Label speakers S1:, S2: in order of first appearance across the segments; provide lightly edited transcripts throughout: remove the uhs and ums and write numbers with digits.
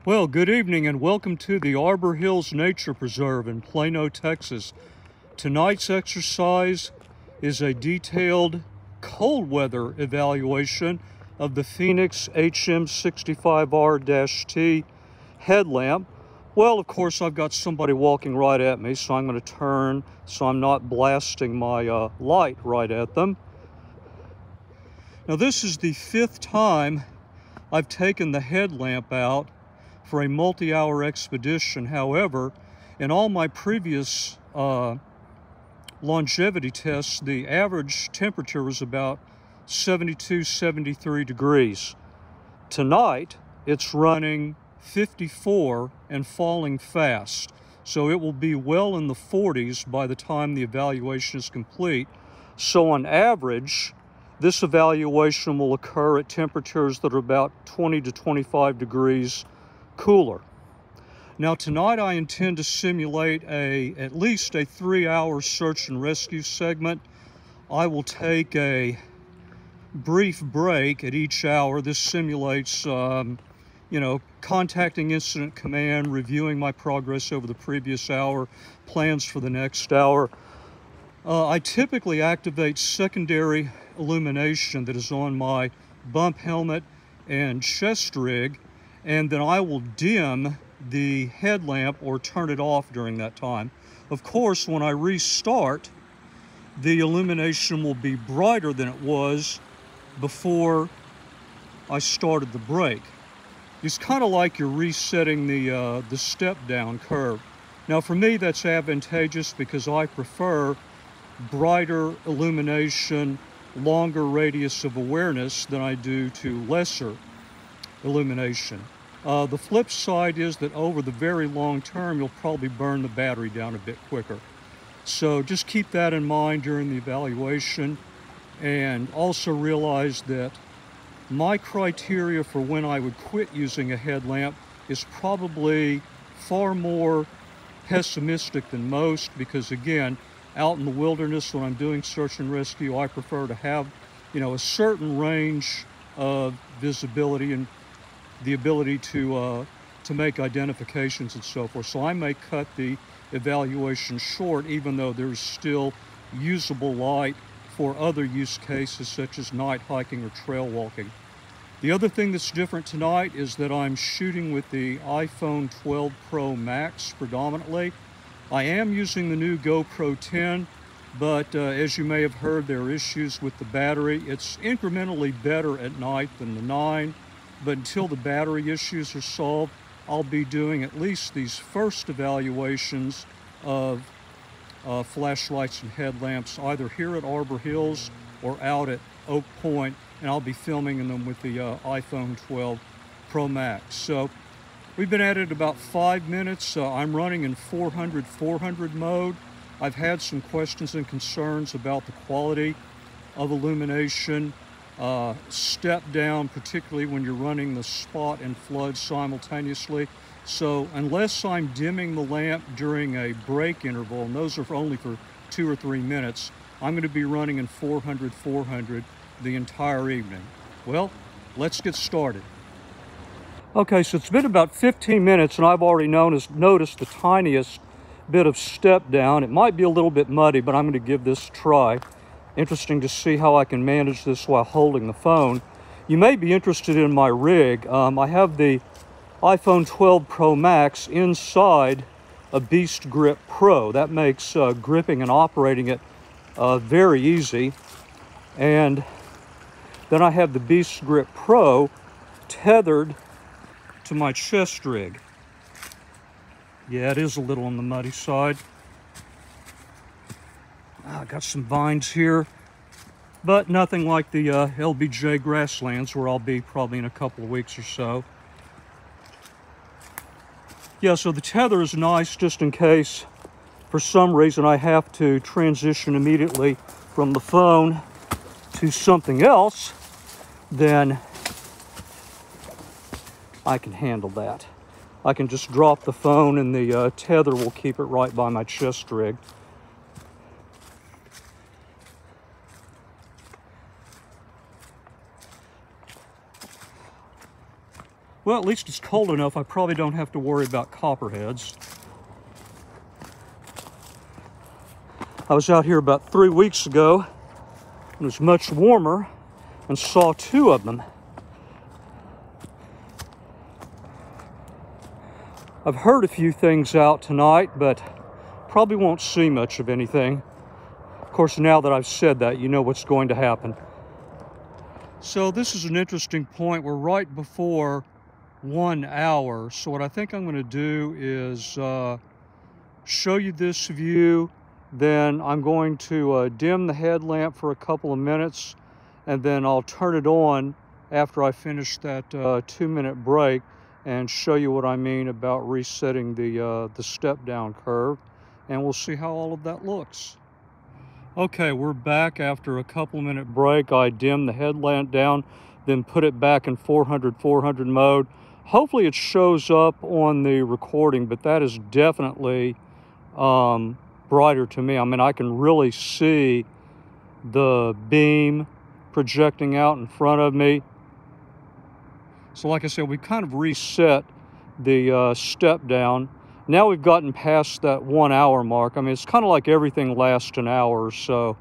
S1: Well, good evening and welcome to the Arbor Hills Nature Preserve in Plano, Texas. Tonight's exercise is a detailed cold weather evaluation of the Fenix HM65R-T headlamp. Well, of course, I've got somebody walking right at me, so I'm going to turn so I'm not blasting my light right at them. Now, this is the 5th time I've taken the headlamp out for a multi-hour expedition. However, in all my previous longevity tests, the average temperature was about 72, 73 degrees. Tonight, it's running 54 and falling fast. So it will be well in the 40s by the time the evaluation is complete. So on average, this evaluation will occur at temperatures that are about 20 to 25 degrees cooler. Now tonight I intend to simulate at least a 3-hour search and rescue segment. I will take a brief break at each hour. This simulates contacting incident command, reviewing my progress over the previous hour, plans for the next hour. I typically activate secondary illumination that is on my bump helmet and chest rig, and then I will dim the headlamp or turn it off during that time. Of course, when I restart, the illumination will be brighter than it was before I started the break. It's kind of like you're resetting the step down curve. Now for me, that's advantageous because I prefer brighter illumination, longer radius of awareness than I do to lesser illumination. The flip side is that over the very long term, you'll probably burn the battery down a bit quicker. So just keep that in mind during the evaluation, and also realize that my criteria for when I would quit using a headlamp is probably far more pessimistic than most, because again, out in the wilderness when I'm doing search and rescue, I prefer to have, a certain range of visibility and the ability to make identifications and so forth. So I may cut the evaluation short, even though there's still usable light for other use cases such as night hiking or trail walking. The other thing that's different tonight is that I'm shooting with the iPhone 12 Pro Max predominantly. I am using the new GoPro 10, but as you may have heard, there are issues with the battery. It's incrementally better at night than the 9, but until the battery issues are solved, I'll be doing at least these first evaluations of flashlights and headlamps, either here at Arbor Hills or out at Oak Point, and I'll be filming them with the iPhone 12 Pro Max. So we've been at it about 5 minutes. I'm running in 400 mode. I've had some questions and concerns about the quality of illumination, step down, particularly when you're running the spot and flood simultaneously. So unless I'm dimming the lamp during a break interval, and those are only for 2 or 3 minutes, I'm going to be running in 400 the entire evening. Well, let's get started. Okay, so it's been about 15 minutes and I've already noticed the tiniest bit of step down. It might be a little bit muddy, but I'm going to give this a try. Interesting to see how I can manage this while holding the phone. You may be interested in my rig. I have the iPhone 12 Pro Max inside a Beast Grip Pro. That makes gripping and operating it very easy. And then I have the Beast Grip Pro tethered to my chest rig. Yeah, it is a little on the muddy side. I got some vines here, but nothing like the LBJ grasslands where I'll be probably in a couple of weeks or so. Yeah, so the tether is nice just in case for some reason I have to transition immediately from the phone to something else, then I can handle that. I can just drop the phone and the tether will keep it right by my chest rig. Well, at least it's cold enough I probably don't have to worry about copperheads. I was out here about 3 weeks ago. It was much warmer and saw 2 of them. I've heard a few things out tonight, but probably won't see much of anything. Of course, now that I've said that, you know what's going to happen. So this is an interesting point. We're right before 1 hour. So what I think I'm going to do is show you this view. Then I'm going to dim the headlamp for a couple of minutes, and then I'll turn it on after I finish that 2-minute break and show you what I mean about resetting the step down curve, and we'll see how all of that looks. Okay, we're back after a couple-minute break. I dimmed the headlamp down, then put it back in 400 mode. Hopefully it shows up on the recording, but that is definitely brighter to me. I mean, I can really see the beam projecting out in front of me. So like I said, we kind of reset the step down. Now we've gotten past that 1 hour mark. I mean, it's kind of like everything lasts an hour or so.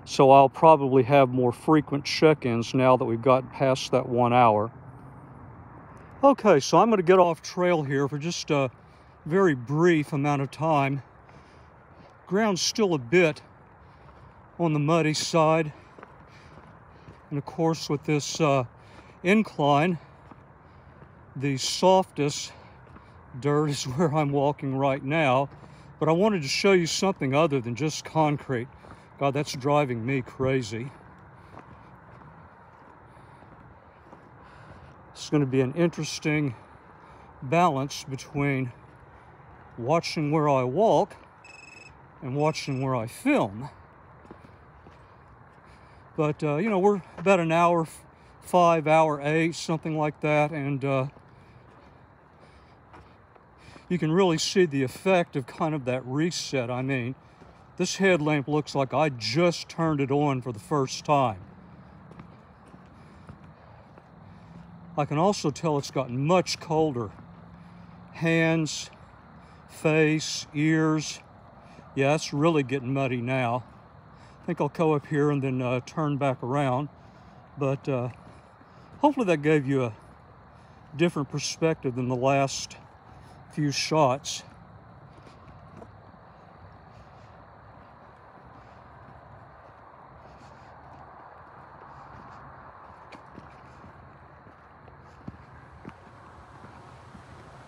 S1: So I'll probably have more frequent check-ins now that we've gotten past that 1 hour. Okay, so I'm going to get off trail here for just a very brief amount of time. Ground's still a bit on the muddy side. And of course, with this incline, the softest dirt is where I'm walking right now. But I wanted to show you something other than just concrete. God, that's driving me crazy. It's going to be an interesting balance between watching where I walk and watching where I film. But, you know, we're about an hour 5, hour 8, something like that, and you can really see the effect of kind of that reset. I mean, this headlamp looks like I just turned it on for the first time. I can also tell it's gotten much colder. Hands, face, ears. Yeah, it's really getting muddy now. I think I'll go up here and then turn back around. But hopefully that gave you a different perspective than the last few shots.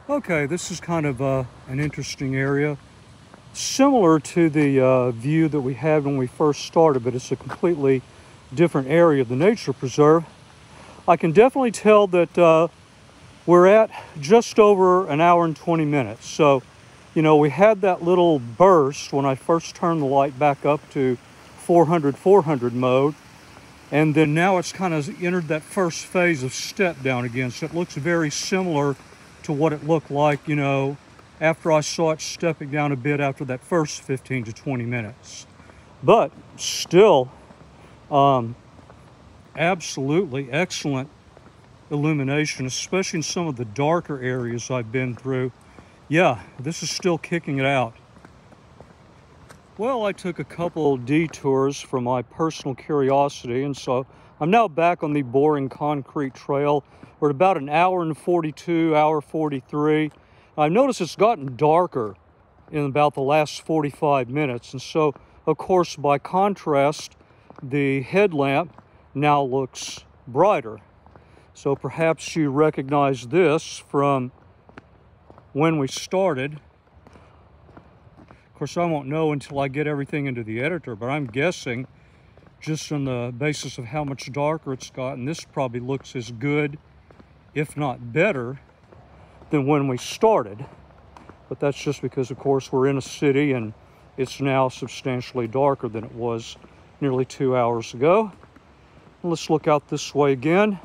S1: Okay, this is kind of an interesting area. Similar to the view that we had when we first started, but it's a completely different area of the nature preserve. I can definitely tell that we're at just over an hour and 20 minutes. So, you know, we had that little burst when I first turned the light back up to 400 mode. And then now it's kind of entered that first phase of step down again. So it looks very similar to what it looked like, you know, after I saw it stepping down a bit after that first 15 to 20 minutes. But still, absolutely excellent illumination, especially in some of the darker areas I've been through. Yeah, this is still kicking it out. Well, I took a couple detours for my personal curiosity, and so I'm now back on the boring concrete trail. We're at about an hour and 42, hour 43. I've noticed it's gotten darker in about the last 45 minutes. And so, of course, by contrast, the headlamp now looks brighter. So perhaps you recognize this from when we started. Of course, I won't know until I get everything into the editor, but I'm guessing just on the basis of how much darker it's gotten, this probably looks as good, if not better, than when we started. But that's just because, of course, we're in a city and it's now substantially darker than it was nearly 2 hours ago. Let's look out this way again.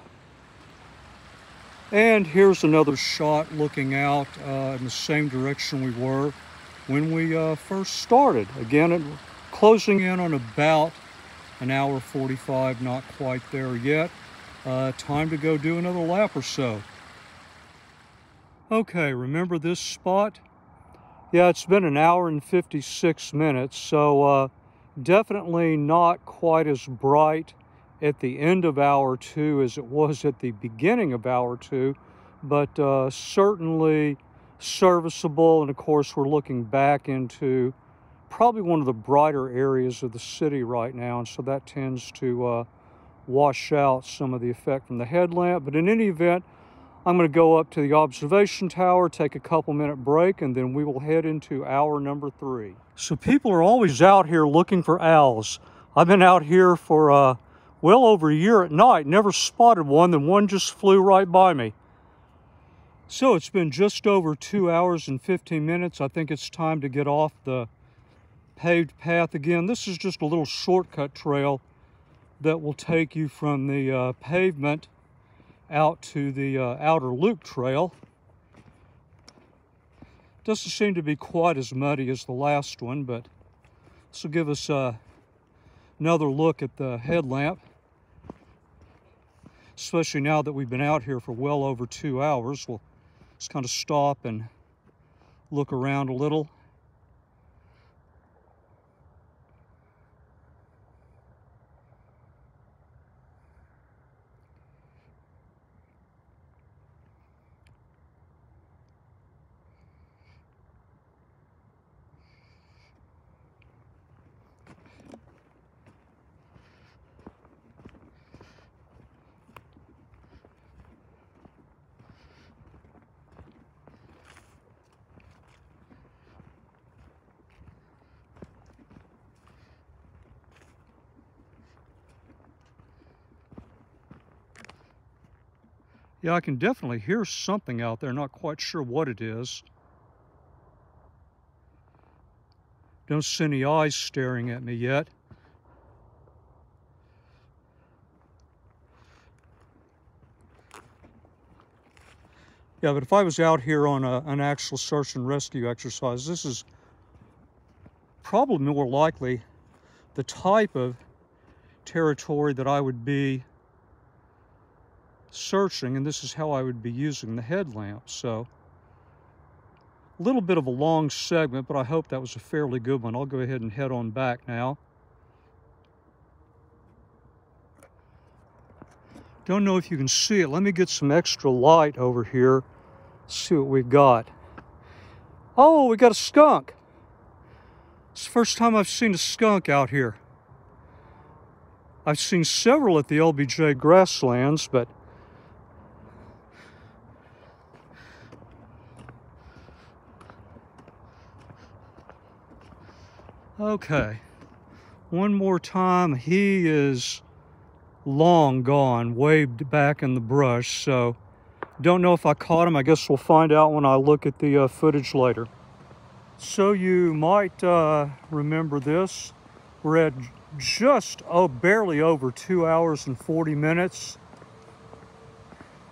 S1: And here's another shot looking out in the same direction we were when we first started. Again, closing in on about an hour 45, not quite there yet. Time to go do another lap or so. Okay, remember this spot? Yeah, it's been an hour and 56 minutes, so definitely not quite as bright at the end of hour 2 as it was at the beginning of hour 2, but certainly serviceable. And of course, we're looking back into probably one of the brighter areas of the city right now, and so that tends to wash out some of the effect from the headlamp. But in any event, I'm going to go up to the observation tower, take a couple-minute break, and then we will head into hour number 3. So people are always out here looking for owls. I've been out here for well over a year at night, never spotted one, then one just flew right by me. So it's been just over 2 hours and 15 minutes. I think it's time to get off the paved path again. This is just a little shortcut trail that will take you from the pavement out to the outer loop trail. Doesn't seem to be quite as muddy as the last one, but this will give us another look at the headlamp, especially now that we've been out here for well over 2 hours. We'll just kind of stop and look around a little. Yeah, I can definitely hear something out there, not quite sure what it is. Don't see any eyes staring at me yet. Yeah, but if I was out here on an actual search and rescue exercise, this is probably more likely the type of territory that I would be searching, and this is how I would be using the headlamp. So a little bit of a long segment, but I hope that was a fairly good one. I'll go ahead and head on back now. Don't know if you can see it. Let me get some extra light over here. See what we've got. Oh, we got a skunk. It's the first time I've seen a skunk out here. I've seen several at the LBJ grasslands, but okay, one more time. He is long gone, waved back in the brush, so don't know if I caught him. I guess we'll find out when I look at the footage later. So you might remember this. We're at just, barely over 2 hours and 40 minutes.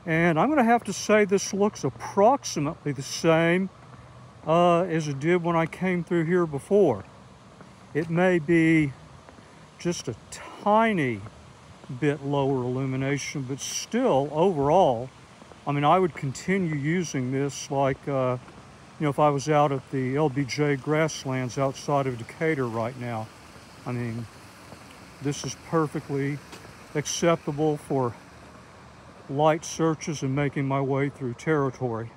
S1: And I'm going to have to say this looks approximately the same as it did when I came through here before. It may be just a tiny bit lower illumination, but still overall, I mean, I would continue using this like, you know, if I was out at the LBJ grasslands outside of Decatur right now. I mean, this is perfectly acceptable for light searches and making my way through territory.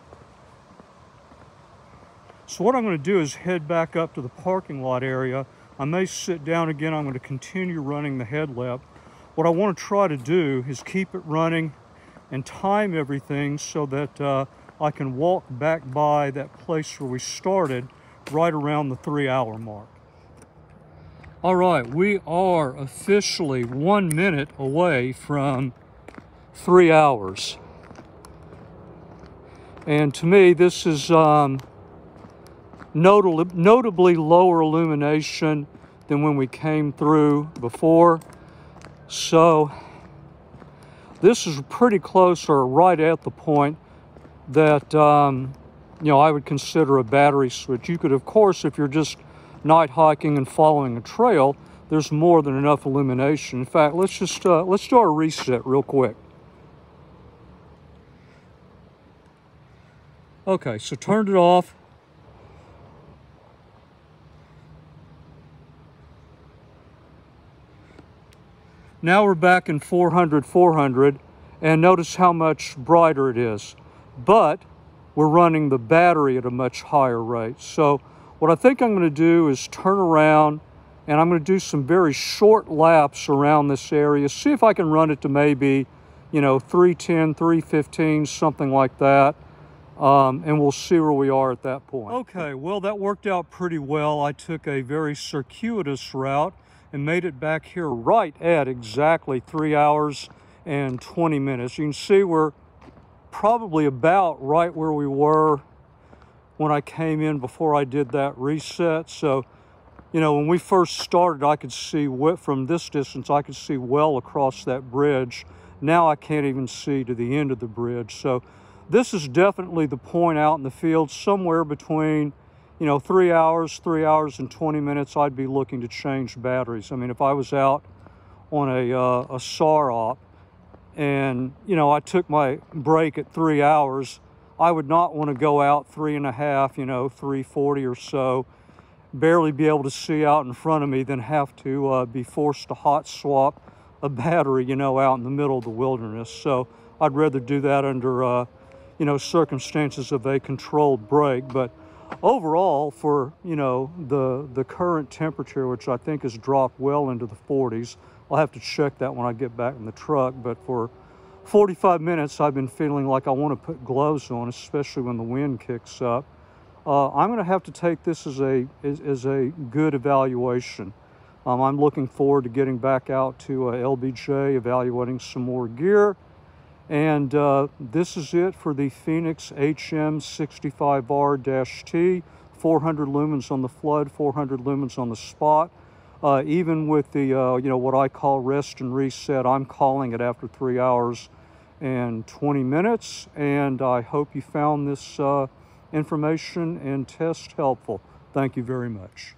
S1: So what I'm going to do is head back up to the parking lot area. I may sit down again. I'm going to continue running the headlamp. What I want to try to do is keep it running and time everything so that I can walk back by that place where we started right around the 3-hour mark. All right, we are officially 1 minute away from 3 hours. And to me, this is notably lower illumination than when we came through before. So this is pretty close or right at the point that you know, I would consider a battery switch. You could, of course, if you're just night hiking and following a trail, there's more than enough illumination. In fact, let's do a reset real quick. Okay, so turned it off. Now we're back in 400, and notice how much brighter it is. But we're running the battery at a much higher rate. So what I think I'm going to do is turn around, and I'm going to do some very short laps around this area, see if I can run it to maybe, 310, 315, something like that. And we'll see where we are at that point. Okay, well, that worked out pretty well. I took a very circuitous route and made it back here right at exactly 3 hours and 20 minutes. You can see we're probably about right where we were when I came in before I did that reset. So, when we first started, I could see from this distance, I could see well across that bridge. Now I can't even see to the end of the bridge. So this is definitely the point out in the field, somewhere between 3 hours and 20 minutes, I'd be looking to change batteries. I mean, if I was out on a SAR op and, I took my break at 3 hours, I would not want to go out 3.5, 340 or so, barely be able to see out in front of me, then have to be forced to hot swap a battery, out in the middle of the wilderness. So I'd rather do that under, circumstances of a controlled break. But overall, for the current temperature, which I think has dropped well into the 40s, I'll have to check that when I get back in the truck. But for 45 minutes, I've been feeling like I want to put gloves on, especially when the wind kicks up. I'm going to have to take this as a good evaluation. I'm looking forward to getting back out to LBJ, evaluating some more gear. And this is it for the Fenix HM65R-T, 400 lumens on the flood, 400 lumens on the spot. Even with the, what I call rest and reset, I'm calling it after 3 hours and 20 minutes. And I hope you found this information and test helpful. Thank you very much.